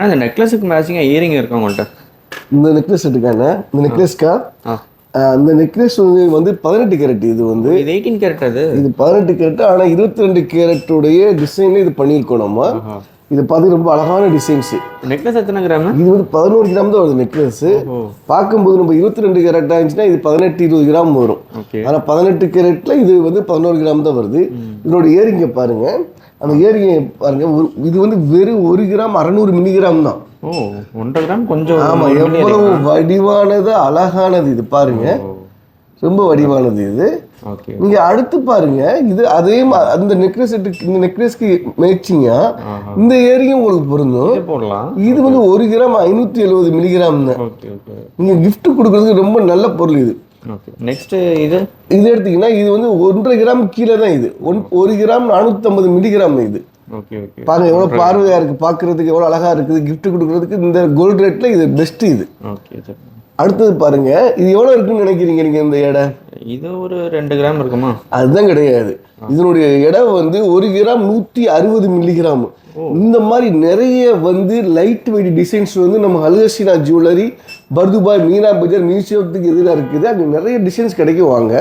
ஆனால் இந்த நெக்லஸுக்கு மேட்சிங்காக இயரிங் இருக்கு உங்கள்கிட்ட? இந்த நெக்லஸ் எடுக்காங்க, இந்த நெக்லஸ்க்கா இந்த நெக்லஸ் வந்து 18 கேரட். இது வந்து இது 18 கேரட். இது 18 கேரட். ஆனால் 22 கேரட்டுடைய டிசைன்ல இது பண்ணியிருக்கோம் நம்ம. இது பார்த்து ரொம்ப அழகான டிசைன்ஸ். நெக்லஸ் எத்தனை கிராம்? இது வந்து 11 கிராம் தான் வருது நெக்லஸ். பார்க்கும்போது நம்ம 22 கேரட் ஆச்சுன்னா இது 18-20 கிராம் வரும். ஆனால் 18 கேரட்ல இது வந்து 11 கிராம் தான் வருது. இதனோட இயரிங்கை பாருங்க, அந்த இயரிங்கை பாருங்க. இது வந்து வெறும் 1 கிராம் 600 மில்லிகிராம் தான். 1.5 கிராம் கொஞ்சம். ஆமாம், எவ்வளவு வடிவானது, அழகானது. இது பாருங்க, ரொம்ப வடிவானது இது. நீங்க அடுத்து பாருங்க, இது அதே அந்த நெக்லஸ் இந்த நெக்லஸ்க்கு மேட்சிங்கா இந்த ஏரியும் உங்களுக்கு பொருந்தும் போடலாம். இது வந்து 1 கிராம் 570 மில்லிகிராம் தான். நீங்க கிஃப்ட் கொடுக்கறதுக்கு ரொம்ப நல்ல பொருள் இது. நெக்ஸ்ட் இது எடுத்தீங்கன்னா இது வந்து 1.5 கிராம் கீழே தான். இது 1 கிராம் 450 மில்லிகிராம் இது. பாருங்க எவ்வளவு பார்வையா இருக்கு, பாக்குறதுக்கு எவ்வளவு அழகா இருக்குது. கிஃப்ட் கொடுக்கறதுக்கு இந்த கோல்ட் ரேட்ல இது பெஸ்ட் இது. அடுத்தது பாருங்க, இது எவ்வளவு இருக்குன்னு நினைக்கிறீங்க நீங்க? இந்த எடை இது ஒரு 2 கிராம் இருக்குமா? அதுதான் கிடையாது. இதனுடைய எடை வந்து 1 கிராம் 160 மில்லிகிராம். இந்த மாதிரி நிறைய வந்து லைட் வெயிட் டிசைன்ஸ் வந்து நம்ம அல்ஹசீனா ஜுவல்லரி, பர்துபாய், மீனா பஜார் மியூசியத்துக்கு எதிராக இருக்குது. அங்கே நிறைய டிசைன்ஸ் கிடைக்கும். வாங்க.